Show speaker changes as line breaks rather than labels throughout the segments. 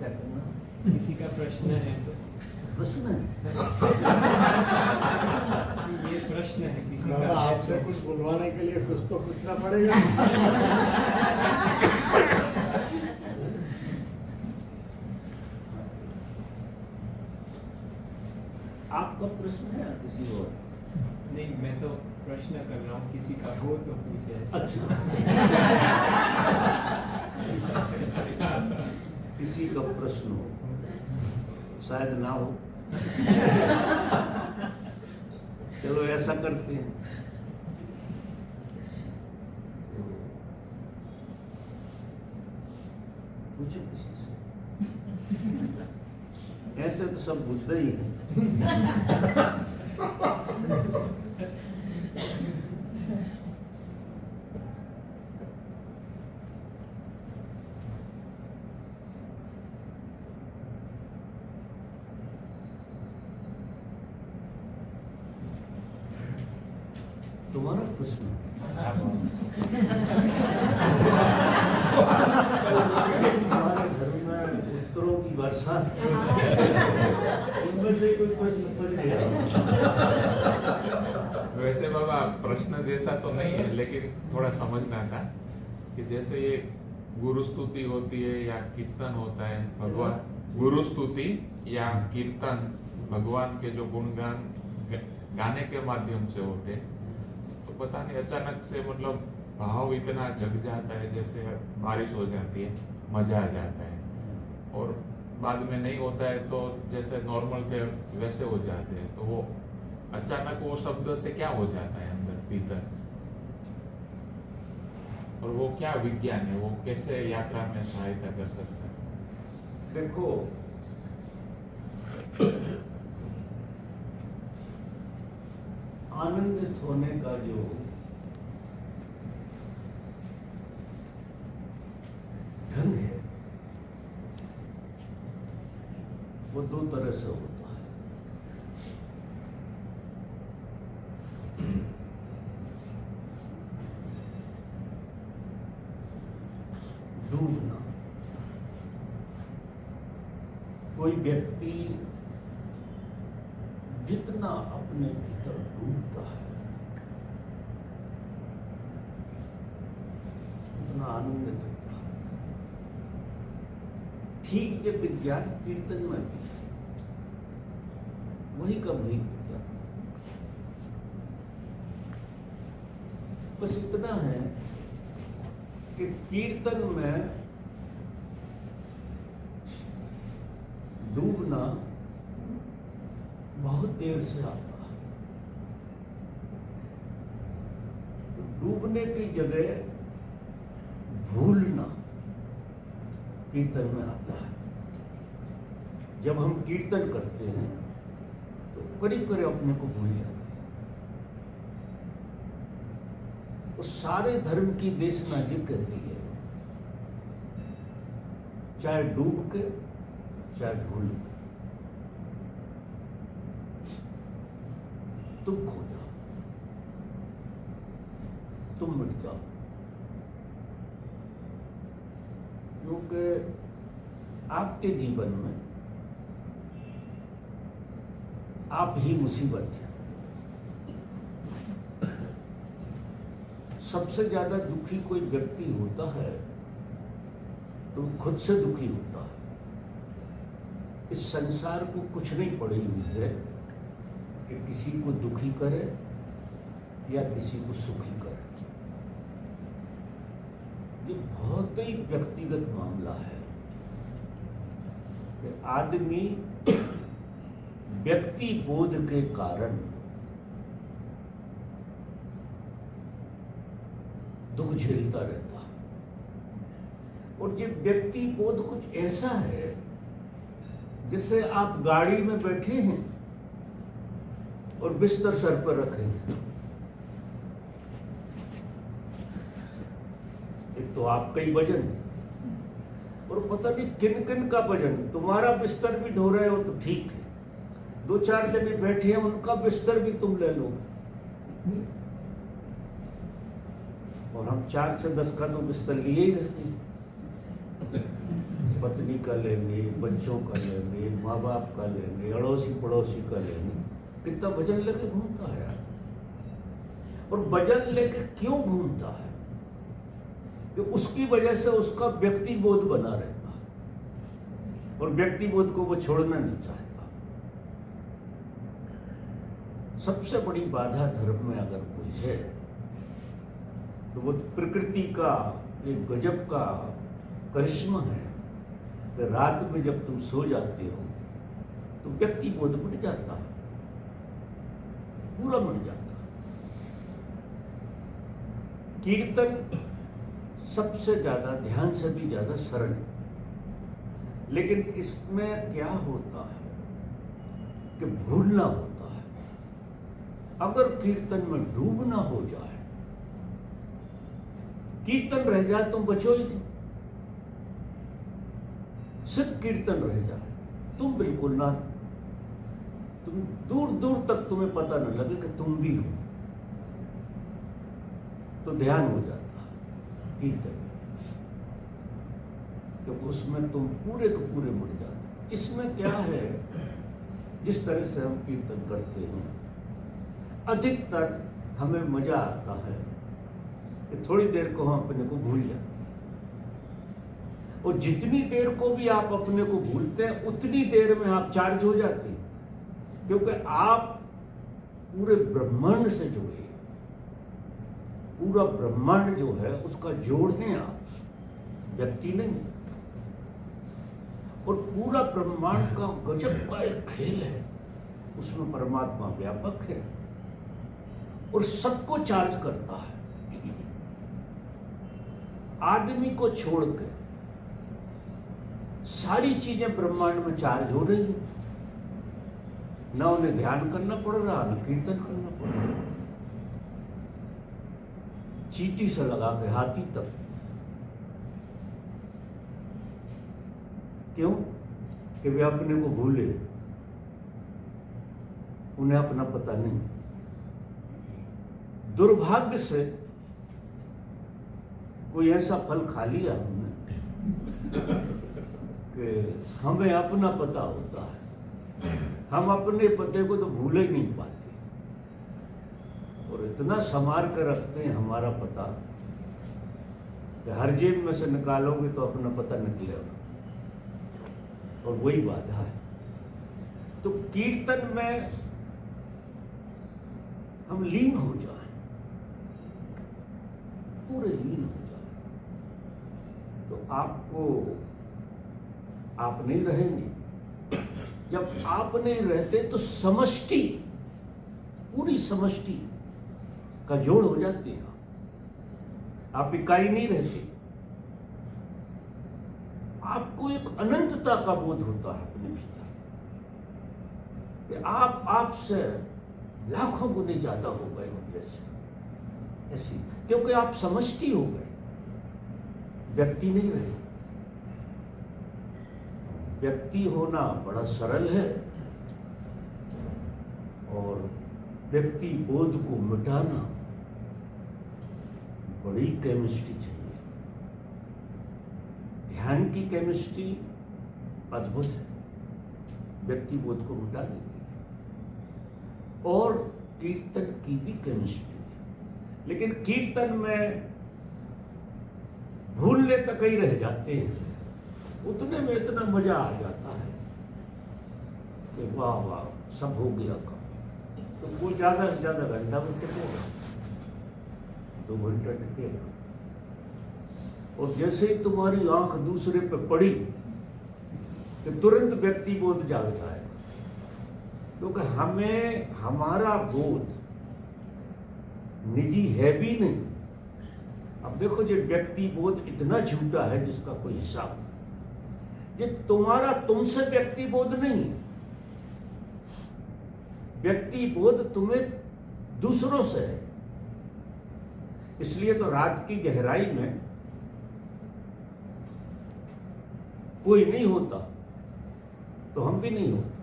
क्या करना?
किसी का प्रश्न है तो
प्रश्न है।
ये प्रश्न है किसी
बाबा
का
आपसे कुछ बुलवाने के लिए कुछ तो पूछना पड़ेगा।
आपका प्रश्न है या किसी और?
नहीं, मैं तो प्रश्न कर रहा हूँ, किसी का हो तो पूछे ऐसा।
अच्छा। किसी का प्रश्न हो, शायद ना हो। चलो ऐसा करते हैं, पूछो किसी से। ऐसे तो सब पूछ रही हैं। तुम्हारा प्रश्न हमारे घर में उत्तरों की वर्षा, उनमें से कोई प्रश्न पड़ गया।
वैसे बाबा प्रश्न जैसा तो नहीं है, लेकिन थोड़ा समझना था कि जैसे ये गुरु स्तुति होती है या कीर्तन होता है, भगवान गुरु स्तुति या कीर्तन भगवान के जो गुणगान गाने के माध्यम से होते हैं, तो पता नहीं अचानक से मतलब भाव इतना जग जाता है, जैसे बारिश हो जाती है, मजा आ जाता है, और बाद में नहीं होता है तो जैसे नॉर्मल थे वैसे हो जाते हैं। तो वो अचानक वो शब्द से क्या हो जाता है अंदर भीतर, और वो क्या विज्ञान है, वो कैसे यात्रा में सहायता कर सकता है?
देखो, आनंदित होने का जो ढंग है वो दो तरह से होता है। डूबना, कोई व्यक्ति जितना अपने भीतर डूबता है उतना आनंदित होता है। ठीक जब विज्ञान कीर्तन में भी वही का वही होता। बस इतना है कि कीर्तन में डूबना बहुत देर से आता है, तो डूबने की जगह भूलना कीर्तन में आता है। जब हम कीर्तन करते हैं तो करीब करीब अपने को भूल जाते हैं। वो सारे धर्म की देशना ये कहती है, चाहे डूब के चाहे भूल के, तुम खो जाओ, तुम मिट जाओ। क्योंकि आपके जीवन में आप ही मुसीबत है। सबसे ज्यादा दुखी कोई व्यक्ति होता है तो वो खुद से दुखी होता है। इस संसार को कुछ नहीं पड़ी हुई है कि किसी को दुखी करे या किसी को सुखी करे। ये बहुत ही व्यक्तिगत मामला है कि आदमी व्यक्ति बोध के कारण दुख झेलता रहता है। और ये व्यक्ति बोध कुछ ऐसा है जैसे आप गाड़ी में बैठे हैं और बिस्तर सर पर रखे हैं। एक तो आपका ही वजन और पता नहीं किन किन का वजन, तुम्हारा बिस्तर भी ढो रहे हो तो ठीक है, दो चार जने बैठे हैं उनका बिस्तर भी तुम ले लो, और हम 4 से 10 का तो बिस्तर लिए ही रहते हैं। पत्नी का लेंगे, बच्चों का लेंगे, माँ बाप का लेंगे, अड़ोसी पड़ोसी का लेंगे, कितना वजन लेके घूमता है यार। और वजन लेके क्यों घूमता है? कि उसकी वजह से उसका व्यक्ति बोध बना रहता है और व्यक्ति बोध को वो छोड़ना नहीं चाहता। सबसे बड़ी बाधा धर्म में अगर कोई है तो वो प्रकृति का एक गजब का करिश्मा है कि रात में जब तुम सो जाते हो तो व्यक्ति बोध मिट जाता है, पूरा मिट जाता है। कीर्तन सबसे ज्यादा, ध्यान से भी ज्यादा सरल है, लेकिन इसमें क्या होता है कि भूलना होता है। अगर कीर्तन में डूबना हो जाए, कीर्तन रह जाए तुम बचो ही नहीं, सिर्फ कीर्तन रह जाए तुम बिल्कुल ना, तुम दूर दूर तक तुम्हें पता न लगे कि तुम भी हो, तो ध्यान हो जाता है कीर्तन, तो उसमें तुम पूरे को पूरे मुड़ जाते। इसमें क्या है, जिस तरह से हम कीर्तन करते हैं अधिकतर हमें मजा आता है कि थोड़ी देर को हम अपने को भूल जाते, और जितनी देर को भी आप अपने को भूलते हैं उतनी देर में आप चार्ज हो जाते हैं, क्योंकि आप पूरे ब्रह्मांड से जुड़े हैं। पूरा ब्रह्मांड जो है उसका जोड़ है आप, व्यक्ति नहीं। और पूरा ब्रह्मांड का गजब का एक खेल है, उसमें परमात्मा व्यापक है और सबको चार्ज करता है। आदमी को छोड़ के सारी चीजें ब्रह्मांड में चार्ज हो रही हैं, न उन्हें ध्यान करना पड़ रहा, न कीर्तन करना पड़ रहा। चींटी से लगा के हाथी तक। क्यों? कि वे अपने को भूले, उन्हें अपना पता नहीं। दुर्भाग्य से कोई ऐसा फल खा लिया हमने कि हमें अपना पता होता है, हम अपने पते को तो भूल ही नहीं पाते और इतना संभाल कर रखते हैं हमारा पता कि हर जेब में से निकालोगे तो अपना पता निकलेगा, और वही बाधा है। तो कीर्तन में हम लीन हो जाए, पूरे लीन हो जाए, तो आप नहीं रहेंगे। जब आप नहीं रहते तो समष्टि, पूरी समष्टि का जोड़ हो जाती है, आप इकाई नहीं रहते। आपको एक अनंतता का बोध होता है अपने भीतर कि आप आपसे लाखों गुने ज्यादा हो गए हो जैसे, ऐसी, क्योंकि आप समष्टि हो गए, व्यक्ति नहीं रहे। व्यक्ति होना बड़ा सरल है और व्यक्ति बोध को मिटाना बड़ी केमिस्ट्री चाहिए। ध्यान की केमिस्ट्री अद्भुत है, व्यक्ति बोध को मिटा देती है, और कीर्तन की भी केमिस्ट्री है। लेकिन कीर्तन में भूलने तक ही रह जाते हैं, उतने में इतना मजा आ जाता है कि वाह वाह सब हो गया काम। तो वो ज्यादा से ज्यादा घंटा में टिकेगा, 2 घंटा टिकेगा, और जैसे ही तुम्हारी आंख दूसरे पे पड़ी कि तुरंत व्यक्ति बोध जाग जाएगा, क्योंकि हमें हमारा बोध निजी है भी नहीं। अब देखो, ये व्यक्ति बोध इतना झूठा है जिसका कोई हिसाब नहीं। ये तुम्हारा तुमसे व्यक्ति बोध नहीं, व्यक्ति बोध तुम्हें दूसरों से है। इसलिए तो रात की गहराई में कोई नहीं होता तो हम भी नहीं होते।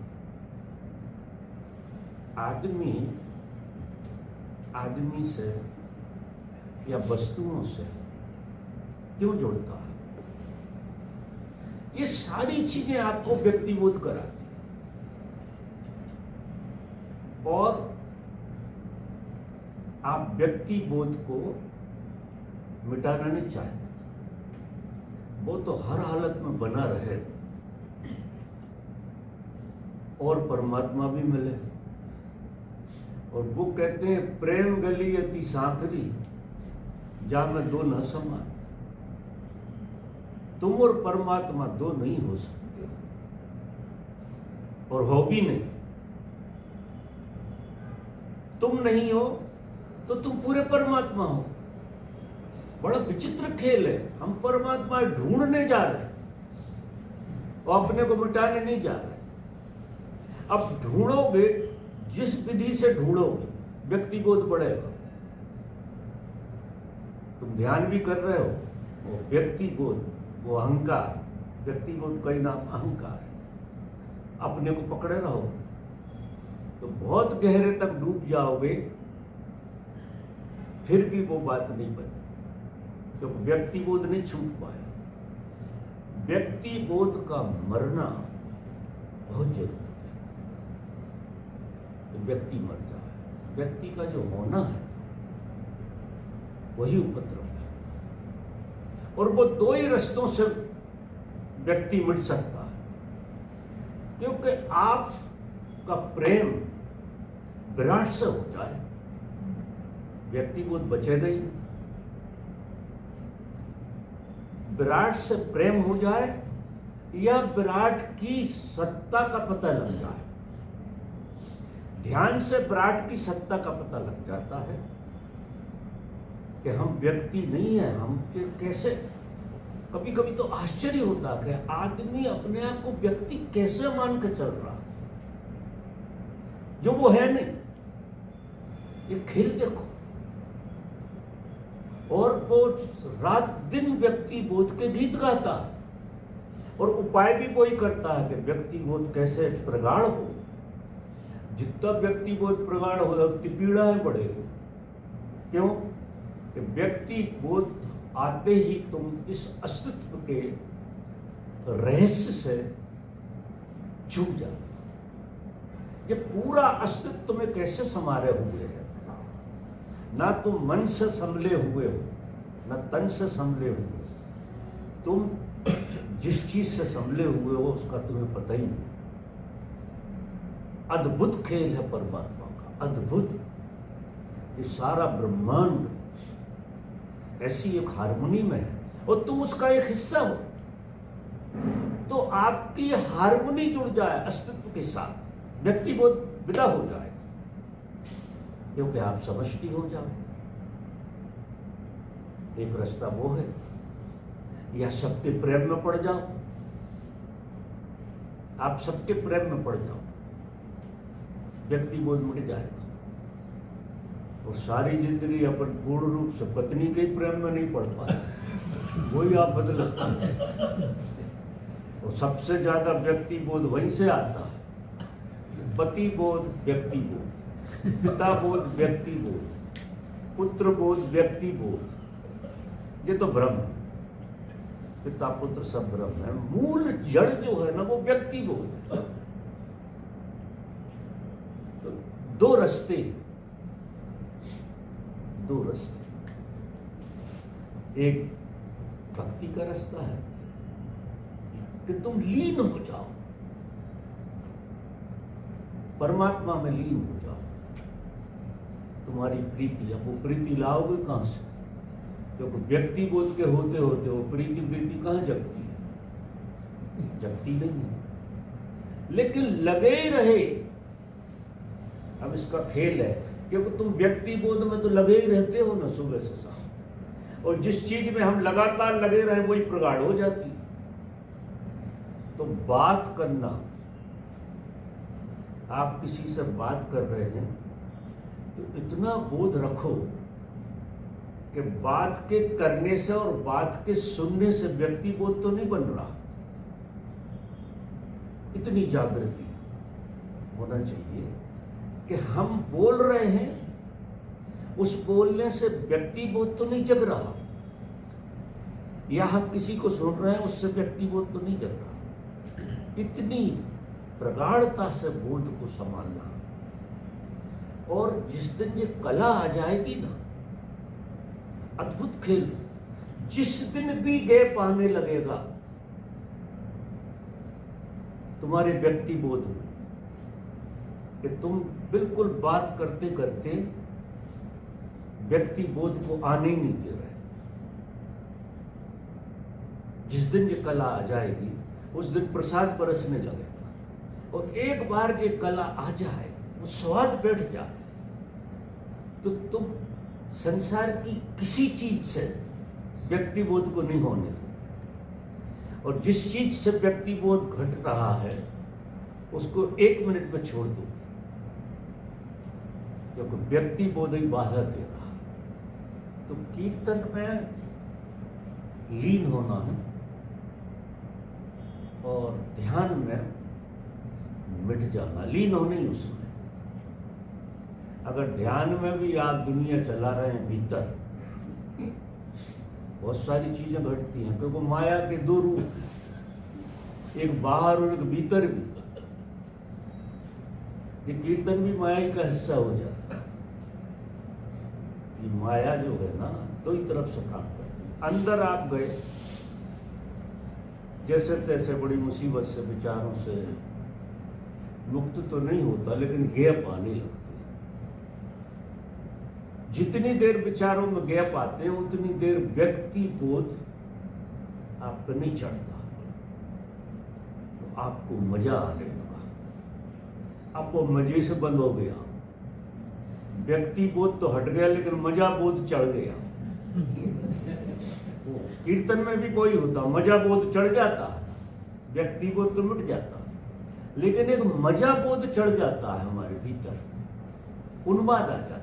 आदमी से या वस्तुओं से क्यों जुड़ता है? ये सारी चीजें आपको व्यक्तिबोध कराती हैं। और आप व्यक्तिबोध को मिटाना नहीं चाहते, वो तो हर हालत में बना रहे और परमात्मा भी मिले। और वो कहते हैं प्रेम गली अति सांकरी, जा में दो न समान। तुम और परमात्मा दो नहीं हो सकते, और हो भी नहीं। तुम नहीं हो तो तुम पूरे परमात्मा हो। बड़ा विचित्र खेल है। हम परमात्मा ढूंढने जा रहे हैं और अपने को मिटाने नहीं जा रहे। अब ढूंढोगे, जिस विधि से ढूंढोगे व्यक्तिबोध बढ़ेगा। तुम ध्यान भी कर रहे हो, वो व्यक्तिबोध, वो अहंकार, व्यक्तिबोध का ही नाम अहंकार है। अपने को पकड़े रहो तो बहुत गहरे तक डूब जाओगे, फिर भी वो बात नहीं बनी, तो व्यक्तिबोध नहीं छूट पाया। व्यक्तिबोध का मरना बहुत जरूरी है। तो व्यक्ति मर जाए, व्यक्ति का जो होना है वही उपद्रव है। और वो दो ही रास्तों से व्यक्ति मिट सकता है, क्योंकि आपका प्रेम विराट से हो जाए, व्यक्तिबोध बचेगा ही। विराट से प्रेम हो जाए या विराट की सत्ता का पता लग जाए। ध्यान से विराट की सत्ता का पता लग जाता है कि हम व्यक्ति नहीं है। हम फिर कैसे, कभी कभी तो आश्चर्य होता है कि आदमी अपने आप को व्यक्ति कैसे मान के चल रहा है जो वो है नहीं। ये खेल देखो, और वो रात दिन व्यक्ति बोध के गीत गाता है, और उपाय भी वही करता है कि व्यक्ति बोध कैसे प्रगाढ़ हो। जितना व्यक्ति बोध प्रगाढ़ हो, उतनी पीड़ाएं बढ़ेगी। क्यों? कि व्यक्ति बोध आते ही तुम इस अस्तित्व के रहस्य से चूक जाते। ये पूरा अस्तित्व में कैसे समारे हुए हैं। ना तुम मन से संभले हुए हो, ना तन से संभले हुए हो। तुम जिस चीज से संभले हुए हो उसका तुम्हें पता ही नहीं। अद्भुत खेल है परमात्मा का, अद्भुत। ये सारा ब्रह्मांड ऐसी एक हार्मोनी में है और तुम उसका एक हिस्सा हो, तो आपकी हार्मोनी जुड़ जाए अस्तित्व के साथ, व्यक्तिबोध विदा हो जाए, क्योंकि आप समष्टि हो जाओ। एक रास्ता वो है, या सबके प्रेम में पड़ जाओ। आप सबके प्रेम में पड़ जाओ, व्यक्तिबोध मिट जाएगा। और सारी जिंदगी अपन पूर्ण रूप से पत्नी के प्रेम में नहीं पड़ पाए, वही आप बदला। और सबसे ज्यादा व्यक्तिबोध वहीं से आता है। पति बोध व्यक्तिबोध, पिता बोध व्यक्तिबोध, पुत्र बोध व्यक्तिबोध। ये तो ब्रह्म है, पिता पुत्र सब ब्रह्म है। मूल जड़ जो है ना वो व्यक्तिबोध है। तो दो रास्ते, दो रास्ते। एक भक्ति का रास्ता है कि तुम लीन हो जाओ, परमात्मा में लीन हो जाओ। तुम्हारी प्रीति, अब वो प्रीति लाओगे कहां से? क्योंकि व्यक्ति बोध के होते होते वो प्रीति कहां जगती है? जगती नहीं है। लेकिन लगे ही रहे। अब इसका खेल है, क्योंकि तुम व्यक्ति बोध में तो लगे ही रहते हो ना सुबह से शाम, और जिस चीज में हम लगातार लगे रहे वही प्रगाढ़ हो जाती। तो बात करना, आप किसी से बात कर रहे हैं तो इतना बोध रखो कि बात के करने से और बात के सुनने से व्यक्ति बोध तो नहीं बन रहा। इतनी जागृति होना चाहिए कि हम बोल रहे हैं, उस बोलने से व्यक्ति बोध तो नहीं जग रहा, या हम किसी को सुन रहे हैं उससे व्यक्ति बोध तो नहीं कर रहा। इतनी प्रगाढ़ता से बोध को संभालना, और जिस दिन ये कला आ जाएगी ना, अद्भुत खेल, जिस दिन भी गैप आने लगेगा तुम्हारे व्यक्ति बोध में, कि तुम बिल्कुल बात करते करते व्यक्ति बोध को आने ही नहीं दे रहे, जिस दिन ये कला आ जाएगी उस दिन प्रसाद बरसने लगेगा। और एक बार ये कला आ जाए, वो स्वाद बैठ जाए, तो तुम संसार की किसी चीज से व्यक्ति बोध को नहीं होने दो। और जिस चीज से व्यक्ति बोध घट रहा है उसको 1 मिनट में छोड़ दो, क्योंकि व्यक्ति बोध ही बाधा दे रहा है। तो कीर्तन में लीन होना है और ध्यान में मिट जाना, लीन होना ही उसमें। अगर ध्यान में भी आप दुनिया चला रहे हैं भीतर, बहुत सारी चीजें घटती हैं, क्योंकि माया के 2 रूप, एक बाहर और एक भीतर भी। ये कीर्तन भी माया का हिस्सा हो जाता है। ये माया जो है ना, 2 ही तरफ से काम करती है। अंदर आप गए, जैसे तैसे बड़ी मुसीबत से, विचारों से मुक्त तो नहीं होता, लेकिन गैप आने लगती है। जितनी देर विचारों में गैप आते हैं उतनी देर व्यक्ति बोध आप पे नहीं चढ़ता, तो आपको मजा आने लगा, आपको मजे से बंद हो गया। व्यक्ति बोध तो हट गया, लेकिन मजा बोध चढ़ गया। कीर्तन में भी कोई होता, मजा बोध चढ़ जाता, व्यक्ति बोध तो मिट जाता, लेकिन एक मजा बोध चढ़ जाता है हमारे भीतर, उन्माद आ जाता,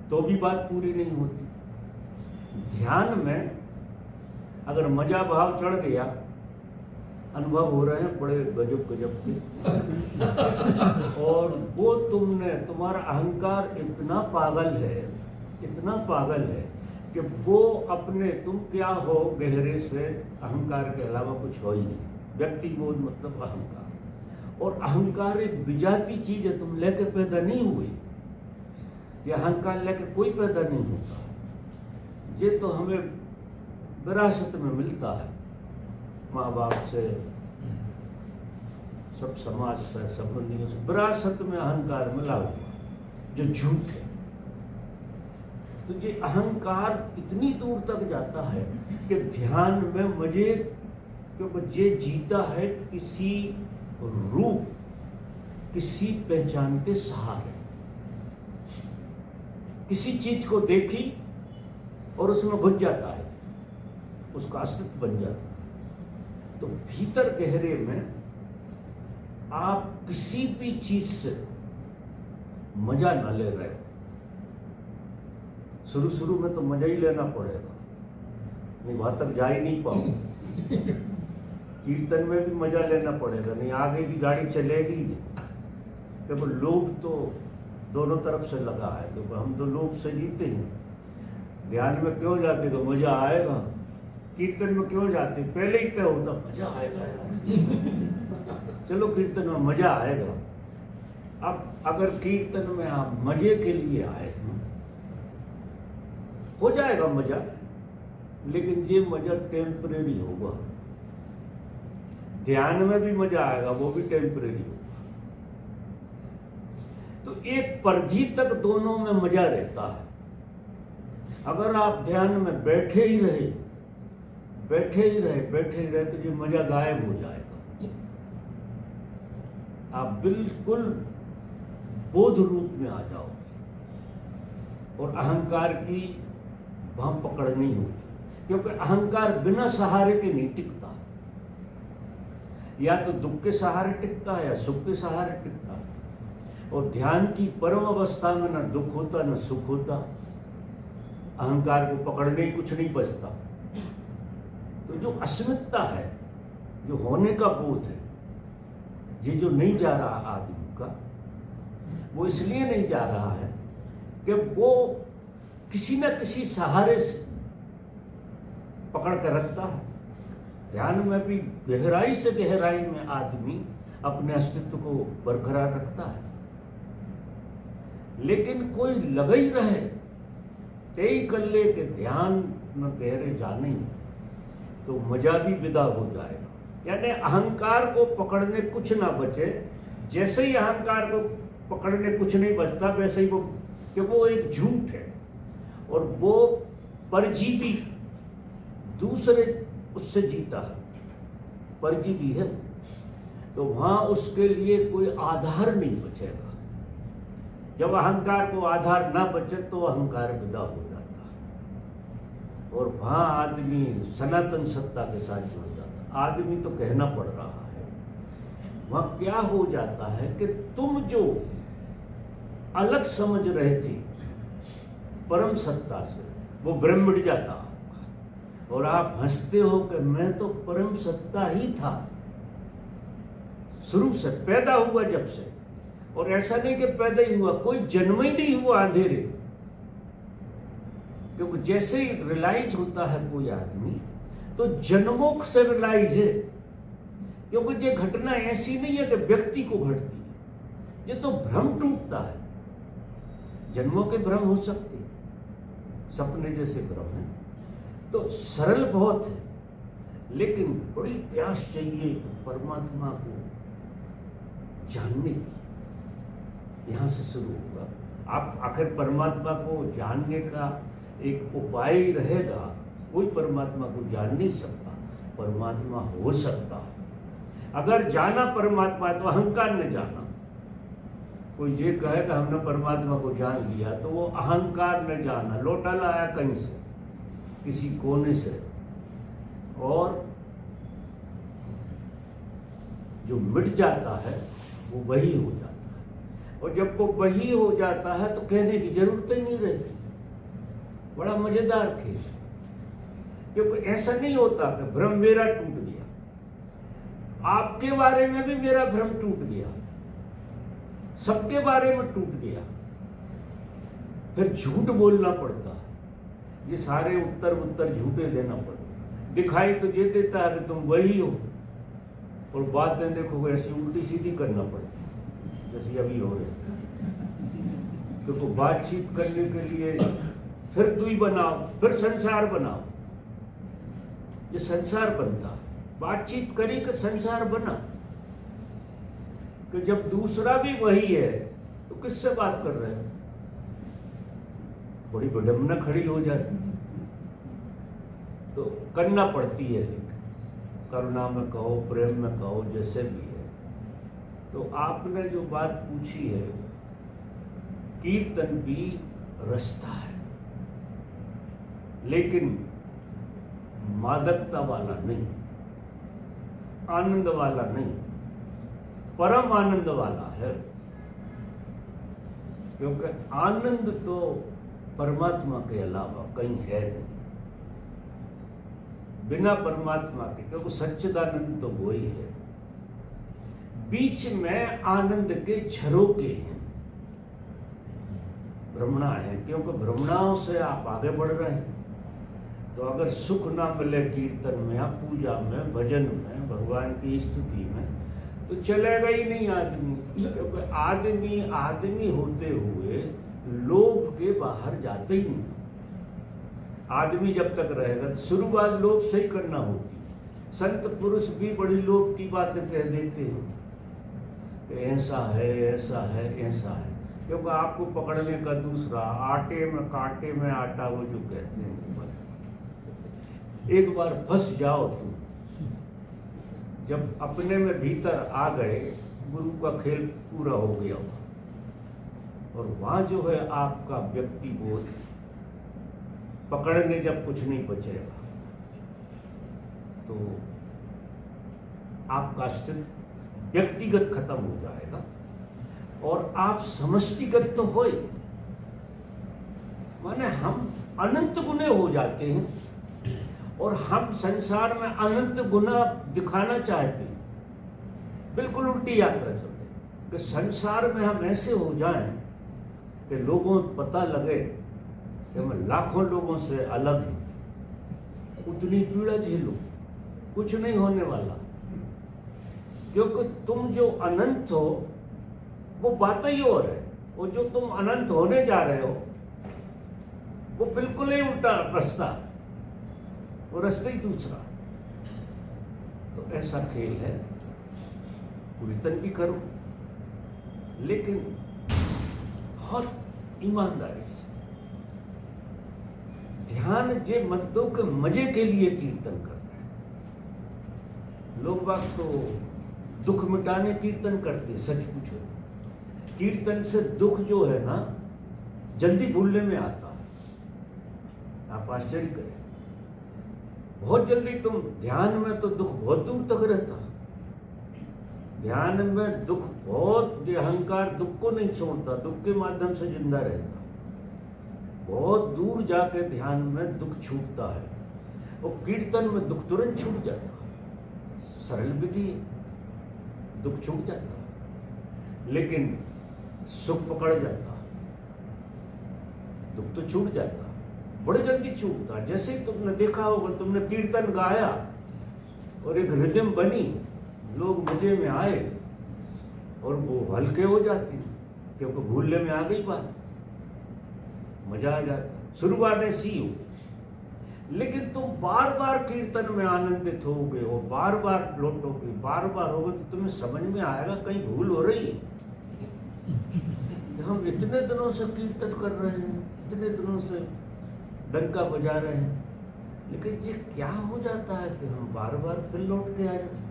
तो भी बात पूरी नहीं होती। ध्यान में अगर मजा भाव चढ़ गया, अनुभव हो रहे हैं बड़े गजब गजब के, और वो तुम्हारा अहंकार इतना पागल है, इतना पागल है कि वो अपने, तुम क्या हो गहरे से, अहंकार के अलावा कुछ हो ही नहीं। व्यक्ति बोध मतलब अहंकार, और अहंकार एक विजाती चीज है, तुम लेके पैदा नहीं हुए। ये अहंकार लेके कोई पैदा नहीं होता, ये तो हमें विरासत में मिलता है, माँ बाप से, सब समाज से, संबंधियों से विरासत में अहंकार मिला हुआ, जो झूठ है। तो ये अहंकार इतनी दूर तक जाता है कि ध्यान में मजे, क्योंकि ये जीता है किसी रूप, किसी पहचान के सहारे। किसी चीज को देखी और उसमें घुस जाता है, उसका अस्तित्व बन जाता है। तो भीतर गहरे में आप किसी भी चीज से मजा ना ले रहे हो। शुरू में तो मजा ही लेना पड़ेगा, नहीं वहां तक जा ही नहीं पाओगे। कीर्तन में भी मजा लेना पड़ेगा, नहीं आगे की गाड़ी चलेगी। क्योंकि लोग तो दोनों तरफ से लगा है, क्योंकि हम तो लोग से जीते हैं। ध्यान में क्यों जाते, तो मजा आएगा। कीर्तन में क्यों जाते, पहले ही तय होता मजा आएगा यार। चलो कीर्तन में मजा आएगा। अब अगर कीर्तन में आप मजे के लिए आए, हो जाएगा मजा, लेकिन ये मजा टेम्परेरी होगा। ध्यान में भी मजा आएगा, वो भी टेम्परेरी होगा। तो एक परिधि तक दोनों में मजा रहता है। अगर आप ध्यान में बैठे ही रहे तो ये मजा गायब हो जाएगा। आप बिल्कुल बोध रूप में आ जाओ, और अहंकार की वहां पकड़ नहीं होती, क्योंकि अहंकार बिना सहारे के नहीं टिकता। या तो दुख के सहारे टिकता है या सुख के सहारे टिकता है। और ध्यान की परम अवस्था में न दुख होता न सुख होता, अहंकार को पकड़ने ही कुछ नहीं बचता। तो जो अस्मिता है, जो होने का बोध है, ये जो नहीं जा रहा आदमी का, वो इसलिए नहीं जा रहा है कि वो किसी न किसी सहारे से पकड़ कर रखता है। ध्यान में भी गहराई से गहराई में आदमी अपने अस्तित्व को बरकरार रखता है, लेकिन कोई लगा ही रहे तेई कल्ले के ध्यान में गहरे जाने तो मजा भी विदा हो जाएगा। यानी अहंकार को पकड़ने कुछ ना बचे। जैसे ही अहंकार को पकड़ने कुछ नहीं बचता, वैसे ही वो एक झूठ है और वो परजीवी दूसरे उससे जीता है, परजीवी है। तो वहां उसके लिए कोई आधार नहीं बचेगा। जब अहंकार को आधार ना बचे तो अहंकार विदा हो जाता है और वहां आदमी सनातन सत्ता के साथ जुड़ जाता है। आदमी तो कहना पड़ रहा है, वहां क्या हो जाता है कि तुम जो अलग समझ रहे थे परम सत्ता से, वो ब्रह्मण जाता है और आप हंसते हो कि मैं तो परम सत्ता ही था शुरू से, पैदा हुआ जब से। और ऐसा नहीं कि पैदा ही हुआ, कोई जन्म ही नहीं हुआ अंधेरे। क्योंकि जैसे ही रियलाइज होता है कोई आदमी, तो जन्मों से रियलाइज है। क्योंकि ये घटना ऐसी नहीं है कि व्यक्ति को घटती है, ये तो भ्रम टूटता है। जन्मों के भ्रम हो सकते, सपने जैसे भ्रम है, तो सरल बहुत है, लेकिन बड़ी प्यास चाहिए परमात्मा को जानने की। यहां से शुरू होगा। आप आखिर परमात्मा को जानने का एक उपाय ही रहेगा। कोई परमात्मा को जान नहीं सकता, परमात्मा हो सकता है। अगर जाना परमात्मा तो अहंकार ने जाना। कोई ये कहेगा हमने परमात्मा को जान लिया, तो वो अहंकार ने जाना। लौटा लाया कहीं से, किसी कोने से, और जो मिट जाता है वो वही हो जाता है। और जब वो वही हो जाता है तो कहने की जरूरत ही नहीं रहती। बड़ा मजेदार खेल, क्योंकि ऐसा नहीं होता कि भ्रम मेरा टूट गया, आपके बारे में भी मेरा भ्रम टूट गया, सबके बारे में टूट गया। फिर झूठ बोलना पड़ता है, ये सारे उत्तर झूठे देना पड़ता। दिखाई तो ये देता है कि तुम वही हो, और बातें देखो ऐसी उल्टी सीधी करना पड़ती है जैसे अभी हो रहे। क्योंकि बातचीत करने के लिए फिर दुई बनाओ, फिर संसार बनाओ। ये संसार बनता, बातचीत करी कि संसार बना। कि जब दूसरा भी वही है तो किससे बात कर रहे हैं? बड़ी विडंबना खड़ी हो जाती। तो करना पड़ती है, करुणा में कहो, प्रेम में कहो, जैसे भी है। तो आपने जो बात पूछी है, कीर्तन भी रास्ता है, लेकिन मादकता वाला नहीं, आनंद वाला नहीं, परम आनंद वाला है। क्योंकि आनंद तो परमात्मा के अलावा कहीं है नहीं, बिना परमात्मा के। क्योंकि सच्चिदानंद तो वही है। बीच में आनंद के झरोके हैं, भ्रमणा है। क्योंकि भ्रमणाओं से आप आगे बढ़ रहे हैं। तो अगर सुख ना मिले कीर्तन में या पूजा में, भजन में, भगवान की स्तुति में, तो चलेगा ही नहीं आदमी। क्योंकि आदमी आदमी होते हुए लोभ के बाहर जाते ही नहीं। आदमी जब तक रहेगा तो शुरुआत लोभ से ही करना होती। संत पुरुष भी बड़ी लोभ की बातें कह देते हैं कि ऐसा है, ऐसा है, ऐसा है। क्योंकि आपको पकड़ने का दूसरा, आटे में कांटे में आटा, वो जो कहते हैं। एक बार फंस जाओ तुम, जब अपने में भीतर आ गए, गुरु का खेल पूरा हो गया। और वहां जो है आपका व्यक्ति बोध पकड़ने जब कुछ नहीं बचेगा, तो आपका अस्तित्व व्यक्तिगत खत्म हो जाएगा और आप समष्टिगत तो होए। माने हम अनंत गुने हो जाते हैं और हम संसार में अनंत गुना दिखाना चाहते हैं। बिल्कुल उल्टी यात्रा चल रही कि संसार में हम ऐसे हो जाएं कि लोगों को पता लगे कि मैं लाखों लोगों से अलग हूं। उतनी पीड़ा झेलो, कुछ नहीं होने वाला। क्योंकि तुम जो अनंत हो वो बात ही और है, वो जो तुम अनंत होने जा रहे हो वो बिल्कुल ही उल्टा रास्ता, वो रास्ता ही दूसरा। तो ऐसा खेल है, कीर्तन भी करो लेकिन बहुत ईमानदारी से। ध्यान जे मत दो के मजे के लिए कीर्तन कर रहे हैं। लोग बात तो दुख मिटाने कीर्तन करते, सच पूछो कीर्तन से दुख जो है ना जल्दी भूलने में आता है। आप आश्चर्य करें, बहुत जल्दी तुम ध्यान में तो दुख बहुत दूर तक रहता। ध्यान में दुख बहुत, जो अहंकार दुख को नहीं छोड़ता, दुख के माध्यम से जिंदा रहता। बहुत दूर जाके ध्यान में दुख छूटता है, और कीर्तन में दुख तुरंत छूट जाता है। सरल विधि, दुख छूट जाता है, लेकिन सुख पकड़ जाता, दुख तो छूट जाता, बड़े जल्दी छूटता। जैसे ही तुमने देखा होगा, तुमने कीर्तन गाया और एक रिदम बनी, लोग मजे में आए और वो हल्के हो जाते क्योंकि भूलने में आ गई बात, मजा आ जाता। शुरुआत ऐसी हो, लेकिन तुम बार बार कीर्तन में आनंदित होगे और बार बार लौटोगे, बार बार होगे, तो तुम्हें समझ में आएगा कहीं भूल हो रही है। हम इतने दिनों से कीर्तन कर रहे हैं, इतने दिनों से डंका बजा रहे हैं, लेकिन ये क्या हो जाता है कि हम बार बार फिर लौट के आ जाते,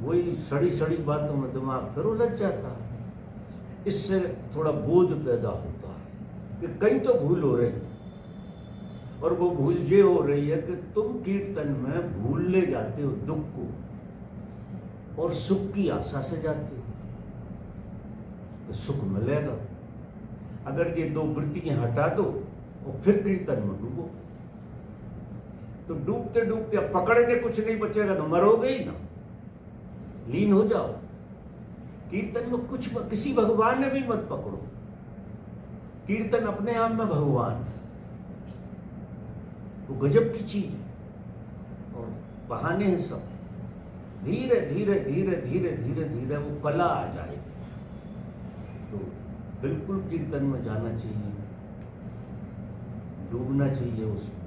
वही सड़ी सड़ी बातों में दिमाग फिर उलझ जाता है। इससे थोड़ा बोध पैदा होता है कि कहीं तो भूल हो रही है, और वो भूल ये हो रही है कि तुम कीर्तन में भूलने जाते हो दुख को और सुख की आशा से जाते हो तो सुख मिलेगा। अगर ये दो वृत्तियां हटा दो और फिर कीर्तन में डूबो, तो डूबते डूबते अब पकड़ने कुछ नहीं बचेगा, तो मरोगे ही ना। लीन हो जाओ कीर्तन में, कुछ किसी भगवान ने भी मत पकड़ो। कीर्तन अपने आप में भगवान है, वो गजब की चीज है, और बहाने हैं सब। धीरे धीरे धीरे धीरे धीरे धीरे वो कला आ जाएगी। तो बिल्कुल कीर्तन में जाना चाहिए, डूबना चाहिए उसमें।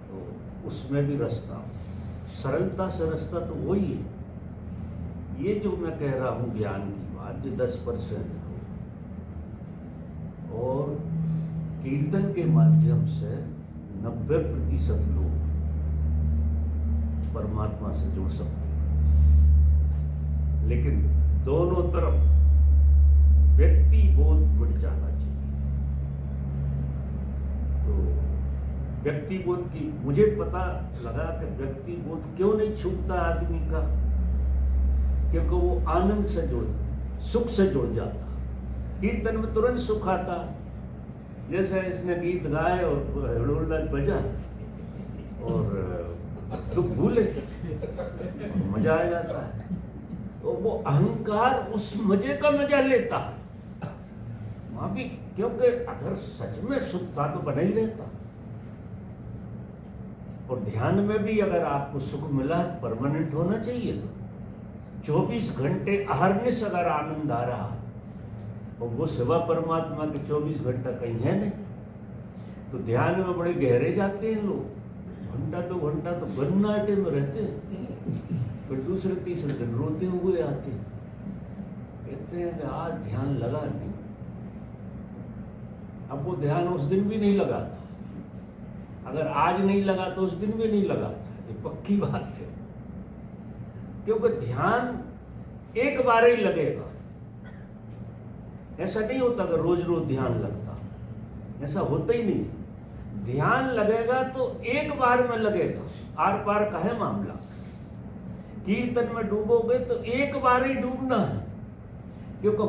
तो उसमें भी रास्ता, सरलता से रास्ता तो वही है। ये जो मैं कह रहा हूँ ज्ञान की बात, जो 10% हो, और कीर्तन के माध्यम से 90% लोग परमात्मा से जुड़ सकते हैं। लेकिन दोनों तरफ व्यक्ति बोध मिट जाना चाहिए। तो व्यक्ति बोध की मुझे पता लगा कि व्यक्ति बोध क्यों नहीं छूटता आदमी का, क्योंकि वो आनंद से जुड़, सुख से जुड़ जाता। कीर्तन में तुरंत सुख आता, जैसे इसने गीत गाए और हड़ोलत बजा और दुख भूले, मजा आ जाता है। तो वो अहंकार उस मजे का मजा लेता है वहां भी, क्योंकि अगर सच में सुख था तो बना ही रहता। और ध्यान में भी अगर आपको सुख मिला तो परमानेंट होना चाहिए। तो 24 घंटे अहरनिश अगर आनंद आ रहा है, और वो सिवा परमात्मा के 24 घंटा कहीं है नहीं, तो ध्यान में बड़े गहरे जाते हैं लोग। घंटा 2 घंटा तो गन्नाटे में रहते हैं, फिर दूसरे तीसरे दिन रोते हुए आते हैं, कहते हैं कि आज ध्यान लगा नहीं। अब वो ध्यान उस दिन भी नहीं लगा था, अगर आज नहीं लगा तो उस दिन भी नहीं लगा था, ये पक्की बात है। क्योंकि ध्यान एक बार ही लगेगा, ऐसा नहीं होता कि रोज रोज ध्यान लगता, ऐसा होता ही नहीं। ध्यान लगेगा तो एक बार में लगेगा, आर पार का है मामला। कीर्तन में डूबोगे तो एक बार ही डूबना है, क्योंकि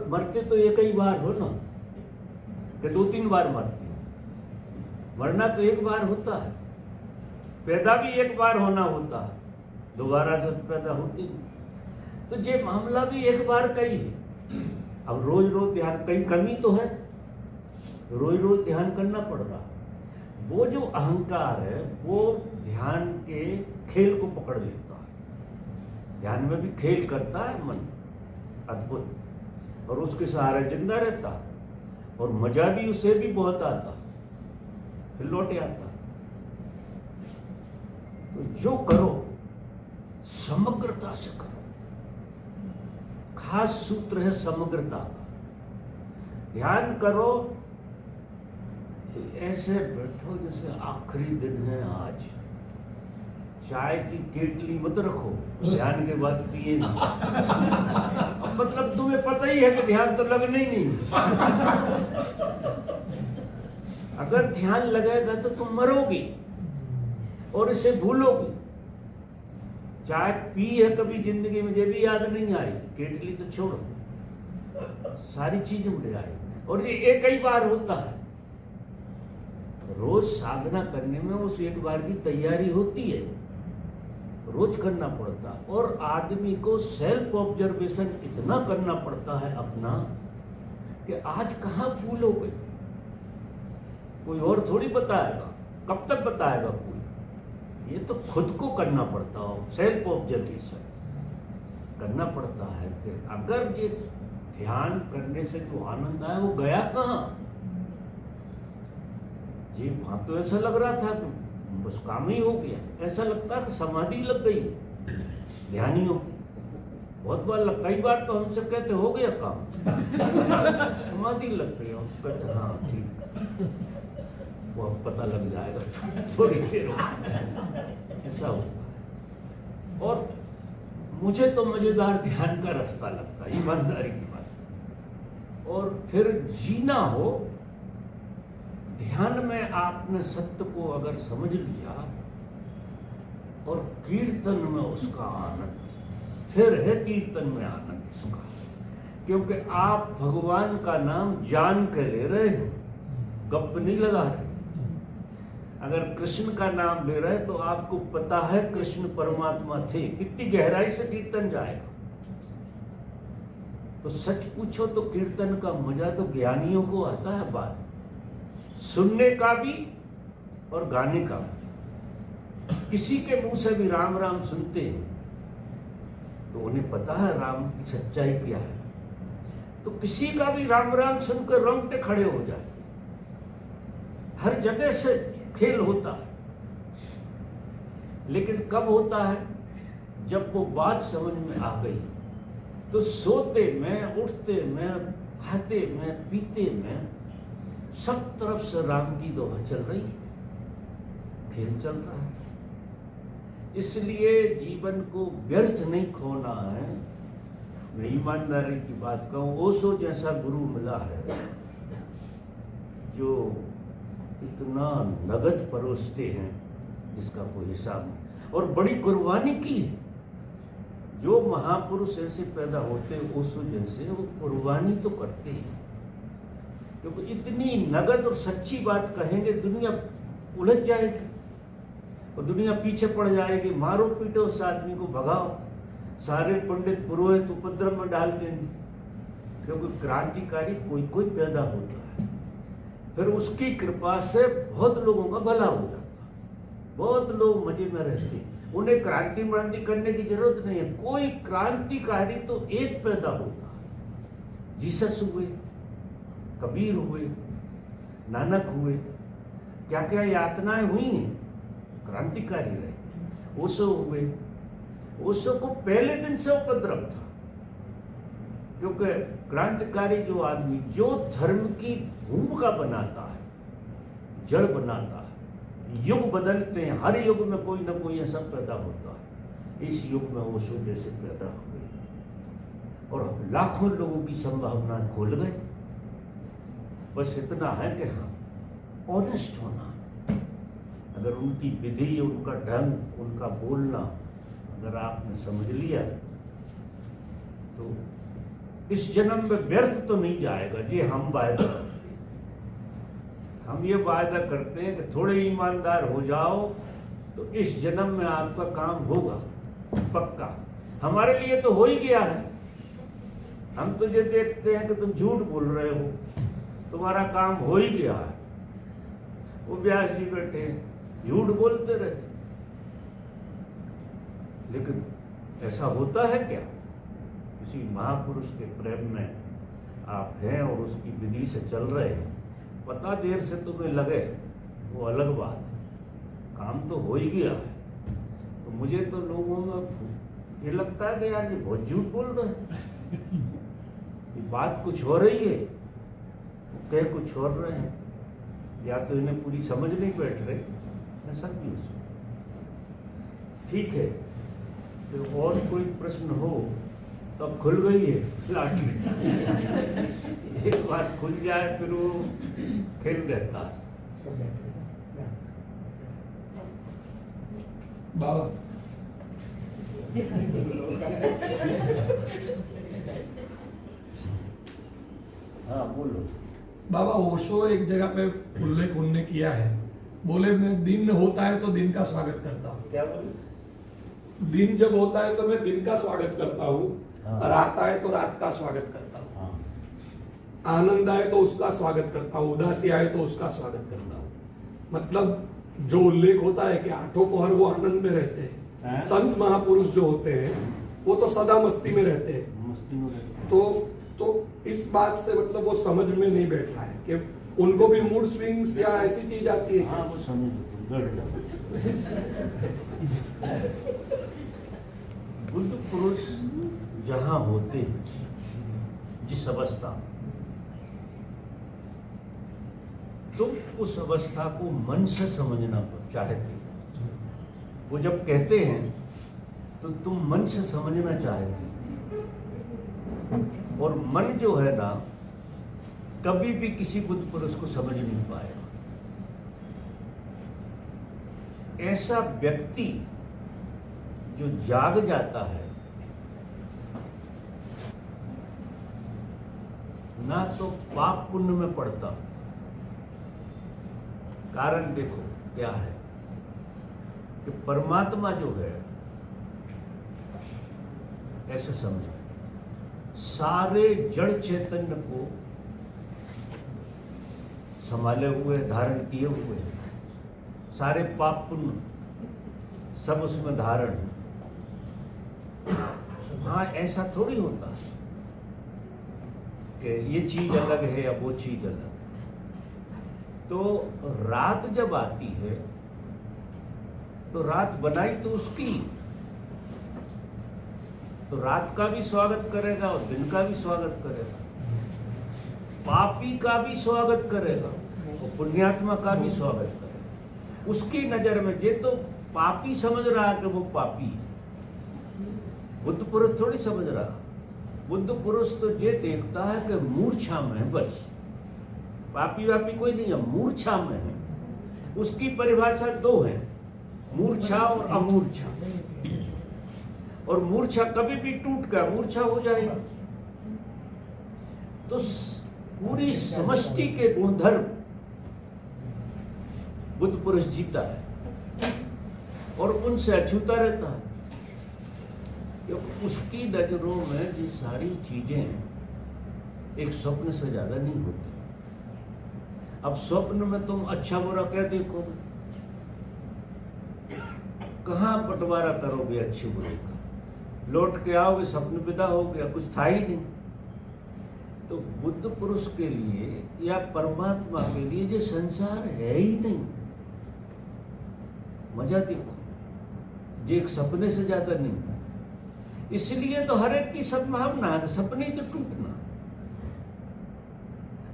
मरते तो एक ही बार हो ना, कि 2-3 बार मरते हो। मरना तो एक बार होता है, पैदा भी एक बार होना होता है, दोबारा से पैदा होती नहीं। तो ये मामला भी एक बार का ही है। अब रोज रोज ध्यान, कहीं कमी तो है, रोज रोज ध्यान करना पड़ रहा। वो जो अहंकार है वो ध्यान के खेल को पकड़ लेता है। ध्यान में भी खेल करता है मन, अद्भुत, और उसके सहारे जिंदा रहता है, और मजा भी उसे भी बहुत आता, फिर लौटे आता। तो जो करो समग्रता से करो। खास सूत्र है समग्रता का। ध्यान करो तो ऐसे बैठो जैसे आखिरी दिन है आज। चाय की केटली मत रखो, ध्यान के बाद पिए ना। अब मतलब तुम्हें पता ही है कि ध्यान तो लगना ही नहीं। अगर ध्यान लगेगा तो तुम मरोगे और इसे भूलोगे। चाय पी है कभी जिंदगी में, ये भी याद नहीं आई, केटली तो छोड़ो, सारी चीजें भूल आई। और ये एक ही बार होता है। रोज साधना करने में उस एक बार की तैयारी होती है, रोज करना पड़ता। और आदमी को सेल्फ ऑब्जर्वेशन इतना करना पड़ता है अपना कि आज कहाँ भूल हो गई। कोई और थोड़ी बताएगा, कब तक बताएगा कोई। ये तो खुद को करना पड़ता हो, सेल्फ ऑब्जर्वेशन करना पड़ता है कि अगर ये ध्यान करने से जो आनंद आया वो गया कहाँ। जी वहां तो ऐसा लग रहा था कि बस काम ही हो गया, ऐसा लगता कि समाधि लग गई ध्यानियों की। बहुत बार कई बार तो हमसे कहते हो गया काम, समाधि लग गई। कहते हाँ ठीक, वो अब पता लग जाएगा थोड़ी देर ऐसा होता है। और मुझे तो मजेदार ध्यान का रास्ता लगता है, ईमानदारी की बात। और फिर जीना हो ध्यान में, आपने सत्य को अगर समझ लिया और कीर्तन में उसका आनंद, फिर है कीर्तन में आनंद इसका, क्योंकि आप भगवान का नाम जान के ले रहे हो, गप नहीं लगा रहे। अगर कृष्ण का नाम ले रहे तो आपको पता है कृष्ण परमात्मा थे, कितनी गहराई से कीर्तन जाएगा। तो सच पूछो तो कीर्तन का मजा तो ज्ञानियों को आता है, बात सुनने का भी और गाने का भी। किसी के मुंह से भी राम राम सुनते हैं तो उन्हें पता है राम की सच्चाई क्या है। तो किसी का भी राम राम सुनकर रोंगटे खड़े हो जाते। हर जगह से खेल होता है, लेकिन कब होता है? जब वो बात समझ में आ गई तो सोते में, उठते में, खाते में, पीते में सब तरफ से राम की दोहा चल रही, खेल चल रहा है। इसलिए जीवन को व्यर्थ नहीं खोना है। मैं ईमानदारी की बात कहूं, ओशो जैसा गुरु मिला है जो इतना नगद परोसते हैं जिसका कोई हिसाब नहीं, और बड़ी कुर्बानी की है। जो महापुरुष ऐसे पैदा होते हैं ओशो जैसे, वो कुर्बानी तो करते हैं, क्योंकि इतनी नगद और सच्ची बात कहेंगे दुनिया उलझ जाएगी और दुनिया पीछे पड़ जाएगी। मारो पीटो उस आदमी को, भगाओ, सारे पंडित पुरोहित उपद्रव में डाल देंगे, क्योंकि क्रांतिकारी कोई कोई पैदा होता है, फिर उसकी कृपा से बहुत लोगों का भला हो जाता है, बहुत लोग मजे में रहते हैं। उन्हें क्रांति करने की जरूरत नहीं है। कोई क्रांतिकारी तो एक पैदा होता है। जीसस हुए, कबीर हुए, नानक हुए, क्या क्या यातनाएं हुई हैं, क्रांतिकारी रहे। ओशो हुए, ओशो को पहले दिन से उपद्रव था, क्योंकि क्रांतिकारी जो आदमी जो धर्म की भूमिका बनाता है, जड़ बनाता है, युग बदलते हैं, हर युग में कोई ना कोई ऐसा पैदा होता है। इस युग में ओशो जैसे पैदा हुए और लाखों लोगों की संभावना खोल गए। बस इतना है कि हाँ, ऑनेस्ट होना। अगर उनकी विधि, उनका ढंग, उनका बोलना अगर आपने समझ लिया तो इस जन्म में व्यर्थ तो नहीं जाएगा। जी हम वायदा करते हैं, हम ये वायदा करते हैं कि थोड़े ईमानदार हो जाओ तो इस जन्म में आपका काम होगा पक्का। हमारे लिए तो हो ही गया है। हम तुझे देखते हैं कि तुम झूठ बोल रहे हो, तुम्हारा काम हो ही गया है। वो व्यास जी बैठे हैं, झूठ बोलते रहते। लेकिन ऐसा होता है क्या? किसी महापुरुष के प्रेम में आप हैं और उसकी विधि से चल रहे हैं, पता देर से तुम्हें लगे, वो अलग बात है, काम तो हो ही गया है। तो मुझे तो लोगों में ये लगता है कि यार ये बहुत झूठ बोल रहे हैं, ये बात कुछ हो रही है, वो कह कुछ और रहे हैं, या तो इन्हें पूरी समझ नहीं बैठ रही, ऐसा क्यों? ठीक है, तो और कोई प्रश्न हो तो अब खुल गई है लाठी। एक बार खुल जाए फिर वो खेल रहता है।
सब बैठे हैं।
बाबा
हाँ बोलो।
बाबा ओशो एक जगह पे उल्लेख उन्होंने किया है, बोले मैं दिन होता है तो दिन का स्वागत करता हूँ।
क्या बोले?
दिन जब होता है तो मैं दिन का स्वागत करता हूँ,
हाँ।
रात आए तो रात का स्वागत करता हूँ,
हाँ
आनंद आए तो उसका स्वागत करता हूँ, उदासी आए तो उसका स्वागत करता हूँ। मतलब जो उल्लेख होता है कि आठों पहर वो आनंद में रहते हैं।
हाँ।
संत महापुरुष जो होते हैं वो तो सदा मस्ती में रहते हैं।
मस्ती में रहते।
तो इस बात से मतलब वो समझ में नहीं बैठ रहा है कि उनको भी मूड स्विंग्स या ऐसी चीज आती है।
हाँ वो समझ गड़ जाओ। बुद्ध पुरुष जहाँ होते हैं, जिस अवस्था, तुम उस अवस्था को मन से समझना चाहते हो। वो जब कहते हैं तो तुम मन से समझना चाहते हो, और मन जो है ना कभी भी किसी बुद्ध पुरुष को समझ नहीं पाएगा। ऐसा व्यक्ति जो जाग जाता है ना तो पाप पुण्य में पड़ता। कारण देखो क्या है कि परमात्मा जो है, ऐसे समझो, सारे जड़ चैतन्य को संभाले हुए, धारण किए हुए, सारे पाप पुण्य सब उसमें धारण। हाँ ऐसा थोड़ी होता है कि ये चीज अलग है या वो चीज अलग। तो रात जब आती है तो रात बनाई तो उसकी, तो रात का भी स्वागत करेगा और दिन का भी स्वागत करेगा, पापी का भी स्वागत करेगा और पुण्यात्मा का भी स्वागत करेगा। उसकी नजर में जे तो पापी समझ रहा है कि वो पापी है, बुद्ध पुरुष थोड़ी समझ रहा। बुद्ध पुरुष तो ये देखता है कि मूर्छा में है, बस पापी वापी कोई नहीं है, मूर्छा में है। उसकी परिभाषा दो है, मूर्छा और अमूर्छा। और मूर्छा कभी भी टूट कर मूर्छा हो जाएगी। तो पूरी समष्टि के गुणधर्म बुद्ध पुरुष जीता है और उनसे अछूता रहता है, क्योंकि उसकी नजरों में ये सारी चीजें एक स्वप्न से ज्यादा नहीं होती। अब स्वप्न में तुम अच्छा बुरा क्या देखोगे? कहाँ बंटवारा करोगे अच्छे बुरे का? लौट के आओगे, स्वप्न विदा हो गया, कुछ था ही नहीं। तो बुद्ध पुरुष के लिए या परमात्मा के लिए ये संसार है ही नहीं। मजा देखो, ये एक सपने से ज्यादा नहीं। इसलिए तो हर एक की सद्भावना है, सपने तो टूटना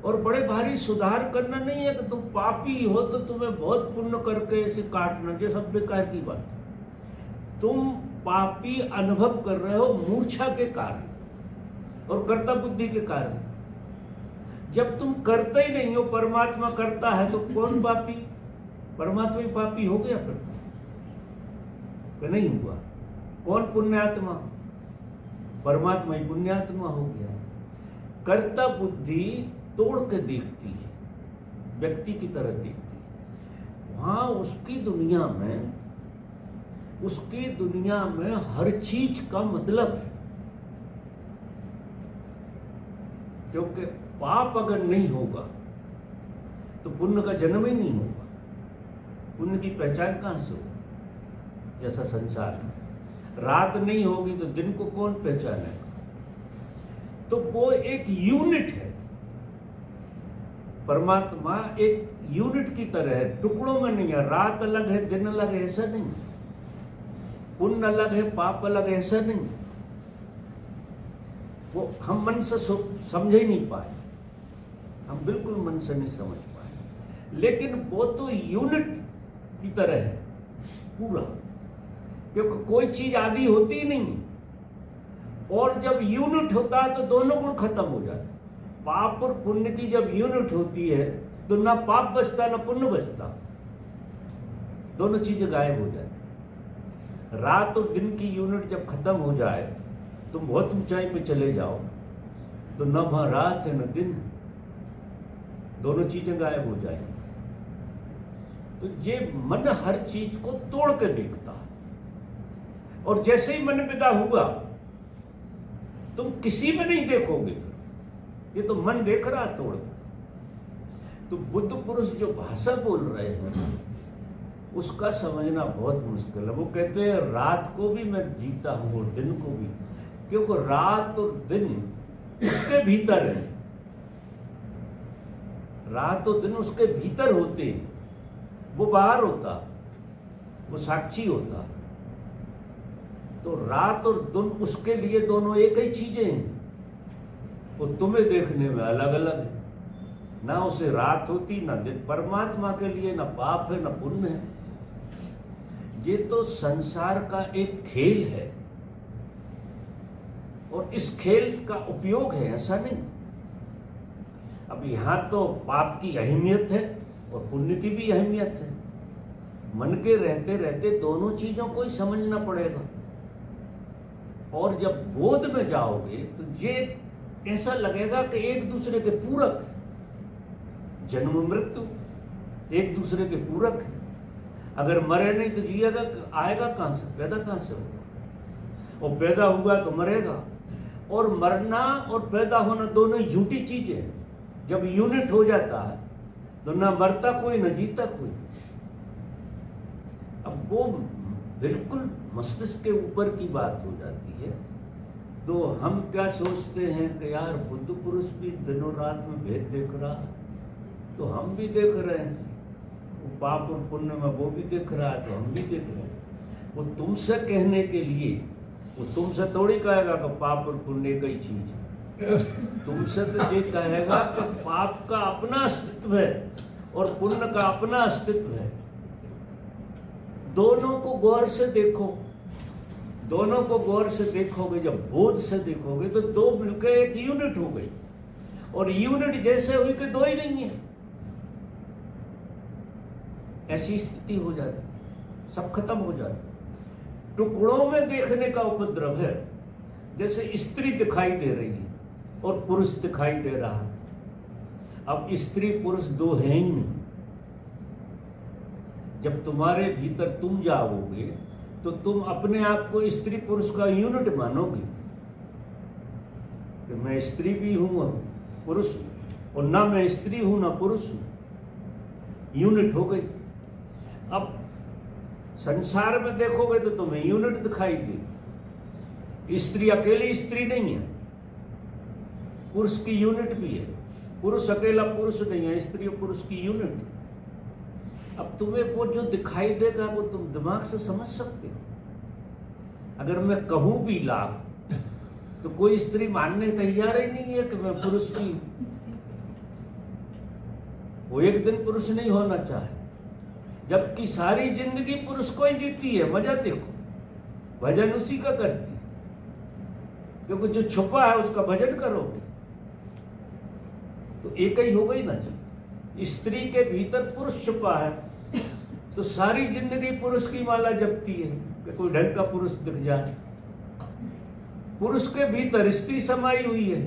और बड़े भारी सुधार करना नहीं है कि तुम पापी हो तो तुम्हें बहुत पुण्य करके इसे काटना, जो सब बेकार की बात है। तुम पापी अनुभव कर रहे हो मूर्छा के कारण और कर्ता बुद्धि के कारण। जब तुम करते ही नहीं हो, परमात्मा करता है, तो कौन पापी? परमात्मा ही पापी हो गया फिर कि नहीं हुआ? कौन पुण्यात्मा? परमात्मा ही पुण्यात्मा हो गया। कर्ता बुद्धि तोड़ के देखती है, व्यक्ति की तरह देखती है। वहां उसकी दुनिया में हर चीज का मतलब है, क्योंकि पाप अगर नहीं होगा तो पुण्य का जन्म ही नहीं होगा। पुण्य की पहचान कहाँ से हो? जैसा संसार में रात नहीं होगी तो दिन को कौन पहचानेगा? तो वो एक यूनिट है। परमात्मा एक यूनिट की तरह है, टुकड़ों में नहीं है। रात अलग है, दिन अलग है, ऐसा नहीं। पुण्य अलग है, पाप अलग है, ऐसा नहीं। वो हम मन से समझ ही नहीं पाए, हम बिल्कुल मन से नहीं समझ पाए। लेकिन वो तो यूनिट की तरह है पूरा, क्योंकि कोई चीज आदि होती ही नहीं। और जब यूनिट होता है तो दोनों गुण खत्म हो जाते हैं। पाप और पुण्य की जब यूनिट होती है तो ना पाप बचता ना पुण्य बचता, दोनों चीजें गायब हो जाती। रात और दिन की यूनिट जब खत्म हो जाए, तुम बहुत ऊंचाई पे चले जाओ तो न वहां रात है न दिन है, दोनों चीजें गायब हो जाएंगी। तो ये मन हर चीज को तोड़ के देखता है, और जैसे ही मन विदा हुआ तुम किसी में नहीं देखोगे, ये तो मन देख रहा तोड़। तो बुद्ध पुरुष जो भाषा बोल रहे हैं उसका समझना बहुत मुश्किल है। वो कहते हैं रात को भी मैं जीता हूं और दिन को भी, क्योंकि रात और दिन उसके भीतर है। रात और दिन उसके भीतर होते हैं, वो बाहर होता, वो साक्षी होता। तो रात और दिन उसके लिए दोनों एक ही चीजें हैं। वो तुम्हें देखने में अलग अलग है, ना उसे रात होती ना दिन। परमात्मा के लिए ना पाप है ना पुण्य है। ये तो संसार का एक खेल है, और इस खेल का उपयोग है, ऐसा नहीं। अब यहां तो पाप की अहमियत है और पुण्य की भी अहमियत है। मन के रहते रहते दोनों चीजों को ही समझना पड़ेगा। और जब बोध में जाओगे तो ये ऐसा लगेगा कि एक दूसरे के पूरक, जन्म मृत्यु एक दूसरे के पूरक है। अगर मरे नहीं तो जिएगा, आएगा कहां से, पैदा कहां से होगा? और पैदा हुआ तो मरेगा। और मरना और पैदा होना दोनों ही झूठी चीजें हैं। जब यूनिट हो जाता है तो ना मरता कोई ना जीता कोई। अब वो बिल्कुल मस्तिष्क के ऊपर की बात हो जाती है। तो हम क्या सोचते हैं कि यार बुद्ध पुरुष भी दिनों रात में भेद देख रहा है, तो हम भी देख रहे हैं। वो पाप और पुण्य में वो भी देख रहा है, तो हम भी देख रहे हैं। वो तुमसे कहने के लिए, वो तुमसे थोड़ी कहेगा कि पाप और पुण्य एक ही चीज है। तुमसे तो ये कहेगा कि पाप का अपना अस्तित्व है और पुण्य का अपना अस्तित्व है। दोनों को गौर से देखो, दोनों को गौर से देखोगे, जब बोध से देखोगे तो दो मिलकर एक यूनिट हो गई। और यूनिट जैसे हुई कि दो ही नहीं है, ऐसी स्थिति हो जाती, सब खत्म हो जाता। टुकड़ों में देखने का उपद्रव है। जैसे स्त्री दिखाई दे रही है और पुरुष दिखाई दे रहा है। अब स्त्री पुरुष दो हैं ही नहीं। जब तुम्हारे भीतर तुम जाओगे तो तुम अपने आप को स्त्री पुरुष का यूनिट मानोगे कि मैं स्त्री भी हूं और पुरुष हूं, और ना मैं स्त्री हूं ना पुरुष हूं। यूनिट हो गई। अब संसार में देखोगे तो तुम्हें यूनिट दिखाई देगी। स्त्री अकेली स्त्री नहीं है, पुरुष की यूनिट भी है। पुरुष अकेला पुरुष नहीं है, स्त्री और पुरुष की यूनिट। अब तुम्हें वो जो दिखाई देगा वो तुम दिमाग से समझ सकते हो। अगर मैं कहूं भी लाख तो कोई स्त्री मानने तैयार ही नहीं है कि मैं पुरुष की, वो एक दिन पुरुष नहीं होना चाहे, जबकि सारी जिंदगी पुरुष को ही जीती है। मजा देखो, भजन उसी का करती है, क्योंकि जो छुपा है उसका भजन करोगे तो एक ही हो गई ना जी। स्त्री के भीतर पुरुष छुपा है तो सारी जिंदगी पुरुष की माला जपती है कि कोई ढंग का पुरुष दिख जाए। पुरुष के भीतर स्त्री समाई हुई है,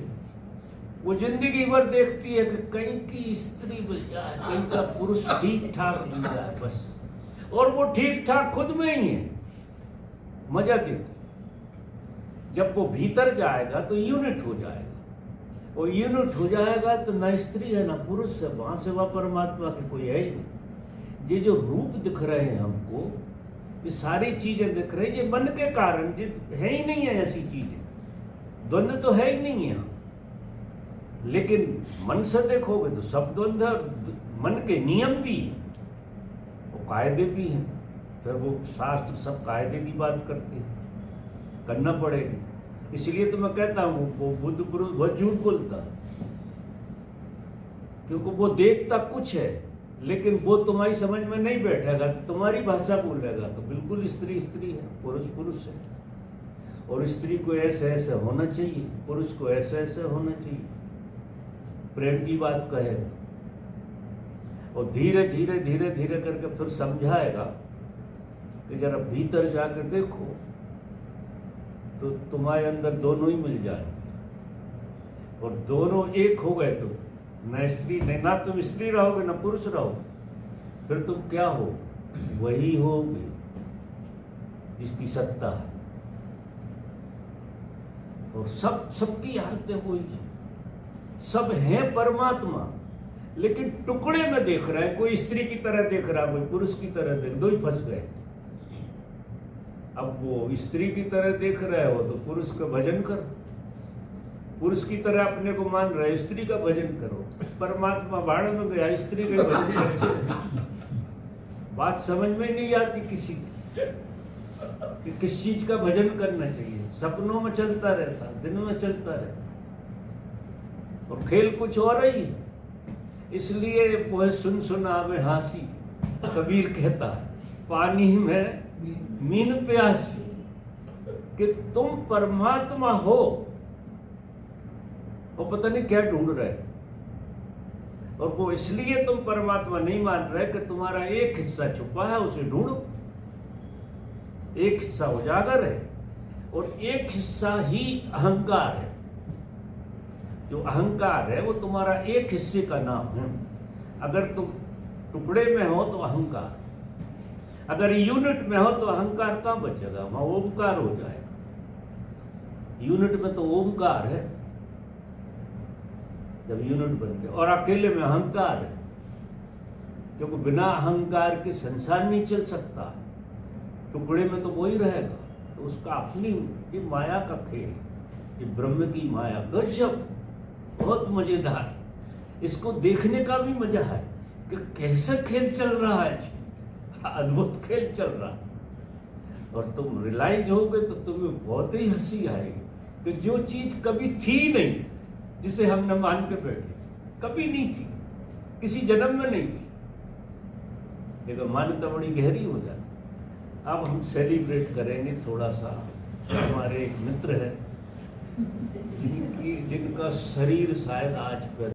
वो जिंदगी भर देखती है कि कहीं की स्त्री मिल जाए, कहीं का पुरुष ठीक ठाक मिल जाए बस। और वो ठीक ठाक खुद में ही है। मजा देखो, जब वो भीतर जाएगा तो यूनिट हो जाएगा, और यूनिट हो जाएगा तो ना स्त्री है ना पुरुष है, वहां से वह परमात्मा की कोई है ही नहीं। ये जो रूप दिख रहे हैं हमको, ये सारी चीजें दिख रही, ये मन के कारण, ये है ही नहीं है ऐसी चीजें, द्वंद्व तो है ही नहीं है। लेकिन मन से देखोगे तो सब द्वंद्व, मन के नियम भी हैं, वो कायदे भी हैं। फिर वो शास्त्र सब कायदे की बात करते हैं, करना पड़ेगा। इसलिए तो मैं कहता हूँ वो बुद्ध पुरुष बहुत झूठ बोलता है, क्योंकि वो देखता कुछ है, लेकिन वो तुम्हारी समझ में नहीं बैठेगा, तो तुम्हारी भाषा बोलेगा तो बिल्कुल स्त्री स्त्री है, पुरुष पुरुष है। और स्त्री को ऐसे ऐसे होना चाहिए, पुरुष को ऐसे ऐसे होना चाहिए, प्रेम की बात कहे। और धीरे धीरे धीरे धीरे करके फिर समझाएगा कि जरा भीतर जाकर देखो तो तुम्हारे अंदर दोनों ही मिल जाए, और दोनों एक हो गए तो न स्त्री नहीं, ना तुम स्त्री रहोगे ना पुरुष रहोगे, फिर तुम क्या हो? वही होगे जिसकी सत्ता है। और सबकी हालतें वही है, सब हैं परमात्मा, लेकिन टुकड़े में देख रहा है। कोई स्त्री की तरह देख रहा है, कोई पुरुष की तरह देख, दो ही फंस गए। अब वो स्त्री की तरह देख रहे हो तो पुरुष का भजन करो, पुरुष की तरह अपने को मान रहे, स्त्री का भजन करो। परमात्मा भाड़ में गया, स्त्री का भजन करो। बात समझ में नहीं आती किसी कि किस चीज का भजन करना चाहिए। सपनों में चलता रहता, दिन में चलता रहता, और खेल कुछ और ही है। इसलिए वो सुन सुना में हंसी, कबीर कहता है पानी में मीन प्यासी, कि तुम परमात्मा हो और पता नहीं क्या ढूंढ रहे, और वो इसलिए तुम परमात्मा नहीं मान रहे कि तुम्हारा एक हिस्सा छुपा है, उसे ढूंढो। एक हिस्सा उजागर है और एक हिस्सा ही अहंकार है। जो अहंकार है वो तुम्हारा एक हिस्से का नाम है। अगर तुम टुकड़े में हो तो अहंकार, अगर यूनिट में हो तो अहंकार कहां बचेगा? वहां ओमकार हो जाएगा। यूनिट में तो ओमकार है जब यूनिट बन गया, और अकेले में अहंकार है, क्योंकि बिना अहंकार के संसार नहीं चल सकता। टुकड़े में तो वही रहेगा, तो उसका अपनी ये माया का खेल, ये ब्रह्म की माया गजब, बहुत मजेदार। इसको देखने का भी मजा है कि कैसे खेल चल रहा है, अद्भुत खेल चल रहा है। और तुम रियलाइज होगे तो तुम्हें बहुत ही हंसी आएगी कि जो चीज कभी थी नहीं, जिसे हमने मान के बैठे, कभी नहीं थी, किसी जन्म में नहीं थी, लेकिन मान्यता बड़ी गहरी हो जाती। अब हम सेलिब्रेट करेंगे थोड़ा सा। हमारे एक मित्र है जिनका शरीर शायद आज पर